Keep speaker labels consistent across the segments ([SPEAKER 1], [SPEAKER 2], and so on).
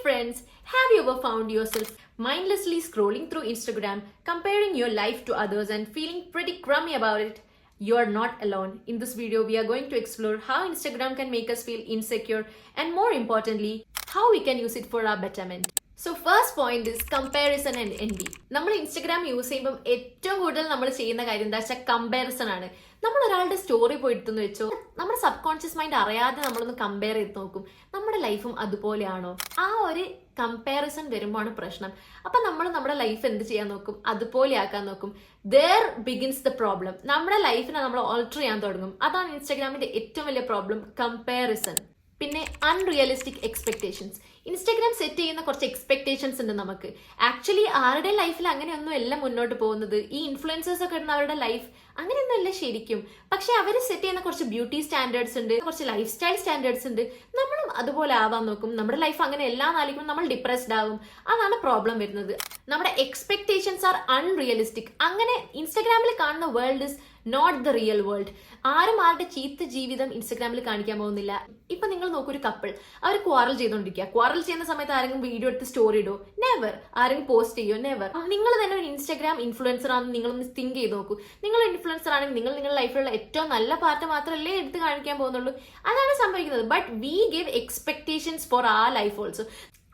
[SPEAKER 1] friends, have you ever found yourself mindlessly scrolling through Instagram, comparing your life to others and feeling pretty crummy about it? You're not alone. In this video, we are going to explore how Instagram can make us feel insecure and more importantly, how we can use it for our betterment. So first point is comparison and envy. നമ്മൾ Instagram use ചെയ്യുമ്പോൾ ഏറ്റവും കൂടുതൽ നമ്മൾ ചെയ്യുന്ന കാര്യം എന്താ വെച്ചാൽ comparison ആണ്. നമ്മൾ ഒരാളുടെ സ്റ്റോറി പോയിട്ടെന്ന് വെച്ചോ, നമ്മുടെ സബ് കോൺഷ്യസ് മൈൻഡ് അറിയാതെ നമ്മളൊന്ന് കമ്പയർ ചെയ്ത് നോക്കും, നമ്മുടെ ലൈഫും അതുപോലെയാണോ? ആ ഒരു കമ്പാരിസൺ വരുമ്പോഴാണ് പ്രശ്നം. അപ്പൊ നമ്മൾ നമ്മുടെ ലൈഫ് എന്ത് ചെയ്യാൻ നോക്കും? അതുപോലെ ആക്കാൻ നോക്കും. there begins the problem. നമ്മുടെ ലൈഫിനെ നമ്മൾ ഓൾട്ടർ ചെയ്യാൻ തുടങ്ങും. അതാണ് ഇൻസ്റ്റാഗ്രാമിന്റെ ഏറ്റവും വലിയ പ്രോബ്ലം, കമ്പാരിസൺ. പിന്നെ അൺറിയലിസ്റ്റിക് എക്സ്പെക്ടേഷൻസ്. ഇൻസ്റ്റാഗ്രാം സെറ്റ് ചെയ്യുന്ന കുറച്ച് എക്സ്പെക്ടേഷൻസ് ഉണ്ട് നമുക്ക്. ആക്ച്വലി ആരുടെ ലൈഫിൽ അങ്ങനെയൊന്നും അല്ല മുന്നോട്ട് പോകുന്നത്. ഈ ഇൻഫ്ലുവൻസേഴ്സ് ഒക്കെ ഇടുന്ന അവരുടെ ലൈഫ് അങ്ങനെയൊന്നും അല്ല ശരിക്കും. പക്ഷെ അവർ സെറ്റ് ചെയ്യുന്ന കുറച്ച് ബ്യൂട്ടി സ്റ്റാൻഡേർഡ്സ് ഉണ്ട്, കുറച്ച് ലൈഫ് സ്റ്റൈൽ സ്റ്റാൻഡേർഡ്സ് ഉണ്ട്. നമ്മളും അതുപോലെ ആവാൻ നോക്കും. നമ്മുടെ ലൈഫ് അങ്ങനെ എല്ലാം ആലോചിക്കുമ്പോൾ നമ്മൾ ഡിപ്രസ്ഡ് ആവും. അതാണ് പ്രോബ്ലം വരുന്നത്. നമ്മുടെ എക്സ്പെക്ടേഷൻസ് ആർ അൺറിയലിസ്റ്റിക്. അങ്ങനെ ഇൻസ്റ്റാഗ്രാമിൽ കാണുന്ന world is not the real world. ആരും ആരുടെ ചീത്ത ജീവിതം ഇൻസ്റ്റാഗ്രാമിൽ കാണിക്കാൻ പോകുന്നില്ല. ഇപ്പൊ നിങ്ങൾ നോക്കൂ, ഒരു കപ്പിൾ അവർ ക്വാറൽ ചെയ്തോണ്ടിരിക്കുക. ക്വാറൽ ചെയ്യുന്ന സമയത്ത് ആരെങ്കിലും വീഡിയോ എടുത്ത് സ്റ്റോറി ഇടോ? നെവർ. ആരെങ്കിലും പോസ്റ്റ് ചെയ്യോ? നെവർ. നിങ്ങൾ തന്നെ ഒരു ഇൻസ്റ്റാഗ്രാം ഇൻഫ്ലുവൻസർ ആണെന്ന് നിങ്ങളൊന്ന് തിങ്ക് ചെയ്ത് നോക്കൂ. നിങ്ങൾ ഇൻഫ്ലുവൻസർ ആണെങ്കിൽ നിങ്ങൾ നിങ്ങളുടെ ലൈഫിലുള്ള ഏറ്റവും നല്ല പാർട്ട് മാത്രമല്ലേ എടുത്ത് കാണിക്കാൻ പോകുന്നുള്ളൂ. അതാണ് സംഭവിക്കുന്നത്. But we give expectations for a life also.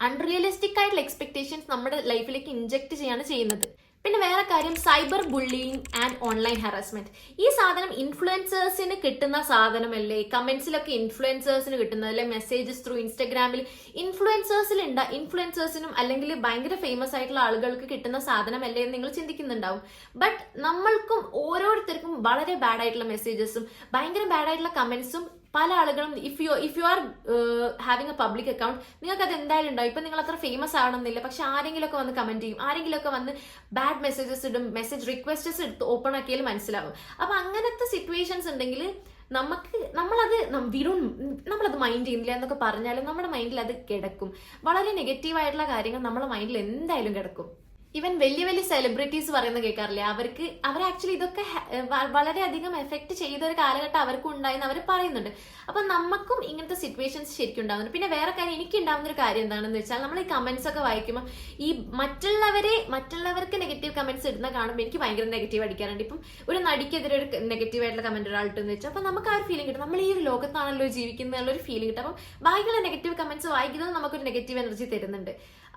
[SPEAKER 1] Unrealistic ആയിട്ടുള്ള എക്സ്പെക്ടേഷൻസ് നമ്മുടെ ലൈഫിലേക്ക് ഇൻജെക്ട് ചെയ്യാണ് ചെയ്യുന്നത്. പിന്നെ വേറെ കാര്യം, cyber bullying and online harassment. ഈ സാധനം ഇൻഫ്ലുവൻസേഴ്സിന് കിട്ടുന്ന സാധനമല്ലേ? കമന്റ്സിലൊക്കെ ഇൻഫ്ലുവൻസേഴ്സിന് കിട്ടുന്നതല്ലേ? മെസ്സേജസ് ത്രൂ ഇൻസ്റ്റാഗ്രാമിൽ ഇൻഫ്ലുവൻസേഴ്സിനും അല്ലെങ്കിൽ ഭയങ്കര ഫേമസ് ആയിട്ടുള്ള ആളുകൾക്ക് കിട്ടുന്ന സാധനമല്ലേ എന്ന് നിങ്ങൾ ചിന്തിക്കുന്നുണ്ടാവും. ബട്ട് നമ്മൾക്കും ഓരോരുത്തർക്കും വളരെ ബാഡ് ആയിട്ടുള്ള മെസ്സേജസും ഭയങ്കര ബാഡ് ആയിട്ടുള്ള കമന്റ്സും പല ആളുകളും if you are having A public account നിങ്ങൾക്ക് അത് എന്തായാലും ഉണ്ടാവും. ഇപ്പൊ നിങ്ങൾ അത്ര ഫേമസ് ആവണമെന്നില്ല, പക്ഷെ ആരെങ്കിലും ഒക്കെ വന്ന് കമന്റ് ചെയ്യും, ആരെങ്കിലും ഒക്കെ വന്ന് ബാഡ് മെസ്സേജസ് ഇടും, മെസ്സേജ് റിക്വസ്റ്റസ് എടുത്ത് ഓപ്പൺ ആക്കിയാൽ മനസ്സിലാവും. അപ്പൊ അങ്ങനത്തെ സിറ്റുവേഷൻസ് ഉണ്ടെങ്കിൽ നമ്മളത് മൈൻഡ് ചെയ്യുന്നില്ല എന്നൊക്കെ പറഞ്ഞാലും നമ്മുടെ മൈൻഡിൽ അത് കിടക്കും. വളരെ നെഗറ്റീവ് ആയിട്ടുള്ള കാര്യങ്ങൾ നമ്മുടെ മൈൻഡിൽ എന്തായാലും കിടക്കും. ഈവൻ വലിയ വലിയ സെലിബ്രിറ്റീസ് പറയുന്നത് കേൾക്കാറില്ലേ? അവർ ആക്ച്വലി ഇതൊക്കെ വളരെയധികം എഫക്ട് ചെയ്ത ഒരു കാലഘട്ടം അവർക്കും ഉണ്ടായെന്ന് അവർ പറയുന്നുണ്ട്. അപ്പൊ നമുക്കും ഇങ്ങനത്തെ സിറ്റുവേഷൻസ് ശരിക്കും ഉണ്ടാവുന്നുണ്ട്. പിന്നെ വേറെ കാര്യം, എനിക്ക് ഉണ്ടാവുന്ന ഒരു കാര്യം എന്താണെന്ന് വെച്ചാൽ, നമ്മൾ ഈ കമന്റ്സ് ഒക്കെ വായിക്കുമ്പോൾ ഈ മറ്റുള്ളവർക്ക് നെഗറ്റീവ് കമന്റ്സ് ഇടുന്ന കാണുമ്പോൾ എനിക്ക് ഭയങ്കര നെഗറ്റീവ് അടിക്കാറുണ്ട്. ഇപ്പം ഒരു നടിക്കെതിരെ ഒരു നെഗറ്റീവ് ആയിട്ടുള്ള കമന്റ് ഒരാളിട്ടെന്ന് വെച്ചാൽ അപ്പൊ നമുക്ക് ആ ഒരു ഫീലിംഗ് കിട്ടും, നമ്മൾ ഈ ഒരു ലോകത്താണല്ലോ ജീവിക്കുന്ന ഒരു ഫീലിംഗ് കിട്ടും. അപ്പം ബാക്കിയുള്ള നെഗറ്റീവ് കമന്റ്സ് വായിക്കുന്നത് നമുക്കൊരു നെഗറ്റീവ് എനർജി തരുന്നുണ്ട്.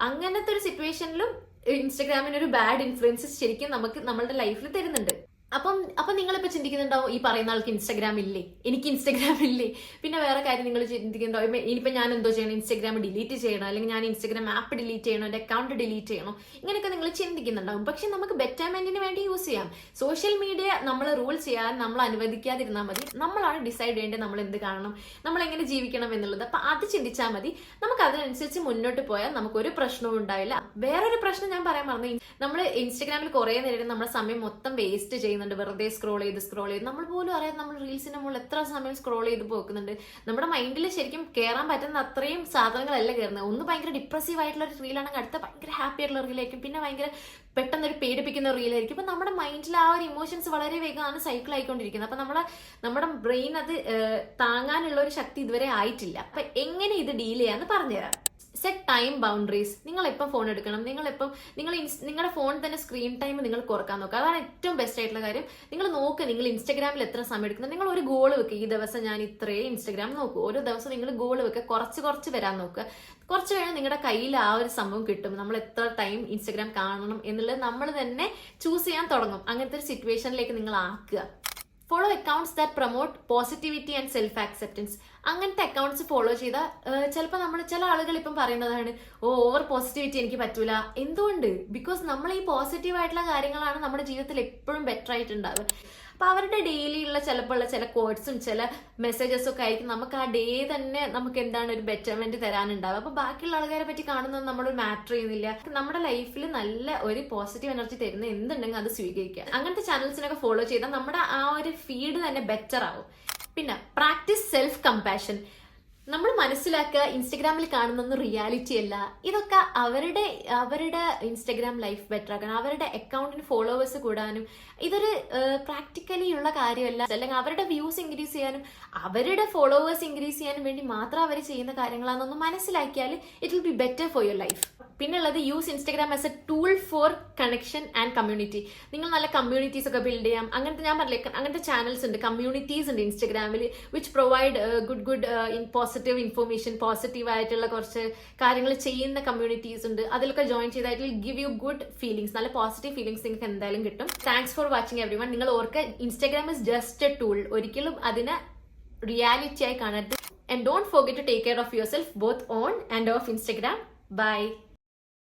[SPEAKER 1] അങ്ങനത്തെ ഒരു സിറ്റുവേഷനിലും ഇൻസ്റ്റാഗ്രാമിന് ഒരു ബാഡ് ഇൻഫ്ലുവൻസസ് ശരിക്കും നമ്മളുടെ ലൈഫിൽ തരുന്നുണ്ട്. അപ്പം നിങ്ങളിപ്പോ ചിന്തിക്കുന്നുണ്ടാവും, ഈ പറയുന്ന ആൾക്ക് ഇൻസ്റ്റാഗ്രാം ഇല്ലേ, എനിക്ക് ഇൻസ്റ്റാഗ്രാം ഇല്ലേ? പിന്നെ വേറെ കാര്യം നിങ്ങൾ ചിന്തിക്കുന്നുണ്ടാവും, ഇനിയിപ്പോ ഞാൻ എന്തോ ചെയ്യണം, ഇൻസ്റ്റാഗ്രാം ഡിലീറ്റ് ചെയ്യണം, അല്ലെങ്കിൽ ഞാൻ ഇൻസ്റ്റാഗ്രാം ആപ്പ് ഡിലീറ്റ് ചെയ്യണോ, എന്റെ അക്കൗണ്ട് ഡിലീറ്റ് ചെയ്യണോ, ഇങ്ങനെയൊക്കെ നിങ്ങൾ ചിന്തിക്കുന്നുണ്ടാവും. പക്ഷെ നമുക്ക് ബെറ്റർമെന്റിന് വേണ്ടി യൂസ് ചെയ്യാം. സോഷ്യൽ മീഡിയ നമ്മൾ റൂൾ ചെയ്യാൻ നമ്മൾ അനുവദിക്കാതിരുന്നാൽ മതി. നമ്മളാണ് ഡിസൈഡ് ചെയ്യേണ്ടത് നമ്മൾ എന്ത് കാണണം, നമ്മൾ എങ്ങനെ ജീവിക്കണം എന്നുള്ളത്. അപ്പൊ അത് ചിന്തിച്ചാൽ മതി. നമുക്ക് അതിനനുസരിച്ച് മുന്നോട്ട് പോയാൽ നമുക്കൊരു പ്രശ്നവും ഉണ്ടാവില്ല. വേറൊരു പ്രശ്നം ഞാൻ പറയാൻ മറന്നു, നമ്മൾ ഇൻസ്റ്റാഗ്രാമിൽ കുറെ നേരം നമ്മുടെ സമയം മൊത്തം വേസ്റ്റ് ചെയ്യുന്നുണ്ട്. വെറുതെ സ്ക്രോൾ ചെയ്ത് നമ്മൾ പോലും അറിയാം നമ്മൾ റീൽസിന്റെ മുകളിൽ എത്ര സമയം സ്ക്രോൾ ചെയ്ത് പോക്കുന്നുണ്ട്. നമ്മുടെ മൈൻഡിൽ ശരിക്കും കയറാൻ പറ്റുന്ന അത്രയും സാധനങ്ങളല്ല കയറുന്നത്. ഒന്ന് ഭയങ്കര ഡിപ്രസീവ് ആയിട്ടുള്ള ഒരു റീലാണെങ്കിൽ അടുത്ത ഭയങ്കര ഹാപ്പി ആയിട്ടുള്ള റീലായിരിക്കും, പിന്നെ ഭയങ്കര പെട്ടെന്ന് ഒരു പേടിപ്പിക്കുന്ന റീലായിരിക്കും. അപ്പൊ നമ്മുടെ മൈൻഡിൽ ആ ഒരു ഇമോഷൻസ് വളരെ വേഗമാണ് സൈക്കിൾ ആയിക്കൊണ്ടിരിക്കുന്നത്. അപ്പൊ നമ്മുടെ ബ്രെയിൻ അത് താങ്ങാനുള്ള ഒരു ശക്തി ഇതുവരെ ആയിട്ടില്ല. അപ്പൊ എങ്ങനെ ഇത് ഡീൽ ചെയ്യാന്ന് പറഞ്ഞുതരാം. Set time boundaries. നിങ്ങൾ എപ്പോൾ ഫോൺ എടുക്കണം, നിങ്ങളുടെ ഫോൺ തന്നെ സ്ക്രീൻ ടൈം നിങ്ങൾ കുറക്കാൻ നോക്കുക. അതാണ് ഏറ്റവും ബെസ്റ്റ് ആയിട്ടുള്ള കാര്യം. നിങ്ങൾ നോക്കുക, നിങ്ങൾ ഇൻസ്റ്റാഗ്രാമിൽ എത്ര സമയം എടുക്കുന്നത്. നിങ്ങൾ ഒരു ഗോൾ വെക്കുക, ഈ ദിവസം ഞാൻ ഇത്രയും ഇൻസ്റ്റാഗ്രാം നോക്കൂ. ഓരോ ദിവസം നിങ്ങൾ ഗോൾ വെക്കുക, കുറച്ച് വരാൻ നോക്കുക. കുറച്ച് കഴിഞ്ഞാൽ നിങ്ങളുടെ കയ്യിൽ ആ ഒരു സംഭവം കിട്ടും. നമ്മൾ എത്ര ടൈം ഇൻസ്റ്റാഗ്രാം കാണണം എന്നുള്ളത് നമ്മൾ തന്നെ ചൂസ് ചെയ്യാൻ തുടങ്ങും. അങ്ങനത്തെ ഒരു സിറ്റുവേഷനിലേക്ക് നിങ്ങൾ ആക്കുക. Follow accounts that promote positivity and self acceptance. അങ്ങനത്തെ അക്കൗണ്ട്സ് ഫോളോ ചെയ്താൽ ചിലപ്പോൾ ചില ആളുകൾ ഇപ്പം പറയുന്നതാണ്, ഓവർ പോസിറ്റിവിറ്റി എനിക്ക് പറ്റൂല. എന്തുകൊണ്ട്? ബിക്കോസ് നമ്മൾ ഈ പോസിറ്റീവ് ആയിട്ടുള്ള കാര്യങ്ങളാണ് നമ്മുടെ ജീവിതത്തിൽ എപ്പോഴും ബെറ്റർ ആയിട്ടുണ്ടാവുക. അപ്പൊ അവരുടെ ഡെയിലിയുള്ള ചില കോഡ്സും ചില മെസ്സേജസും ഒക്കെ ആയിരിക്കും നമുക്ക് ആ ഡേ തന്നെ നമുക്ക് എന്താണ് ഒരു ബെറ്റർമെന്റ് തരാനുണ്ടാവുക. അപ്പൊ ബാക്കിയുള്ള ആൾക്കാരെ പറ്റി കാണുന്നത് നമ്മൾ മാറ്റർ ചെയ്യുന്നില്ല. നമ്മുടെ ലൈഫിൽ നല്ല ഒരു പോസിറ്റീവ് എനർജി തരുന്ന എന്തുണ്ടെങ്കിൽ അത് സ്വീകരിക്കുക. അങ്ങനത്തെ ചാനൽസിനൊക്കെ ഫോളോ ചെയ്താൽ നമ്മുടെ ആ ഒരു ഫീഡ് തന്നെ ബെറ്റർ ആവും. പിന്നെ പ്രാക്ടീസ് സെൽഫ് കമ്പാഷൻ. നമ്മൾ മനസ്സിലാക്കുക ഇൻസ്റ്റഗ്രാമിൽ കാണുന്നൊന്നും റിയാലിറ്റി അല്ല. ഇതൊക്കെ അവരുടെ ഇൻസ്റ്റഗ്രാം ലൈഫ് ബെറ്റർ ആക്കാനും അവരുടെ അക്കൗണ്ടിന് ഫോളോവേഴ്സ് കൂടാനും ഇതൊരു പ്രാക്ടിക്കലി ഉള്ള കാര്യമല്ല. അല്ലെങ്കിൽ അവരുടെ വ്യൂസ് ഇൻക്രീസ് ചെയ്യാനും അവരുടെ ഫോളോവേഴ്സ് ഇൻക്രീസ് ചെയ്യാനും വേണ്ടി മാത്രം അവർ ചെയ്യുന്ന കാര്യങ്ങളാണെന്നൊന്ന് മനസ്സിലാക്കിയാൽ it will be better for your life. പിന്നുള്ളത് use Instagram as a tool for connection and community. നിങ്ങൾ നല്ല കമ്മ്യൂണിറ്റീസ് ഒക്കെ ബിൽഡ് ചെയ്യാം. അങ്ങനത്തെ ഞാൻ പറഞ്ഞില്ലേ അങ്ങനത്തെ ചാനൽസ് ഉണ്ട്, കമ്മ്യൂണിറ്റീസ് ഉണ്ട് ഇൻസ്റ്റഗ്രാമിൽ which provide good positive information, positive ആയിട്ടുള്ള കുറച്ച് കാര്യങ്ങൾ ചെയ്യുന്ന കമ്മ്യൂണിറ്റീസ് ഉണ്ട്. അതിലൊക്കെ ജോയിൻ ചെയ്തായിട്ട് ഗിവ് യു ഗുഡ് ഫീലിംഗ്സ്, നല്ല പോസിറ്റീവ് ഫീലിംഗ്സ് നിങ്ങൾക്ക് എന്തായാലും കിട്ടും. Thanks for watching everyone. നിങ്ങൾ ഓർക്കുക Instagram is just a tool. ഒരിക്കലും അതിനെ റിയാലിറ്റി ആയി കാണരുത്. And don't forget to take care of yourself both on and off Instagram. Bye.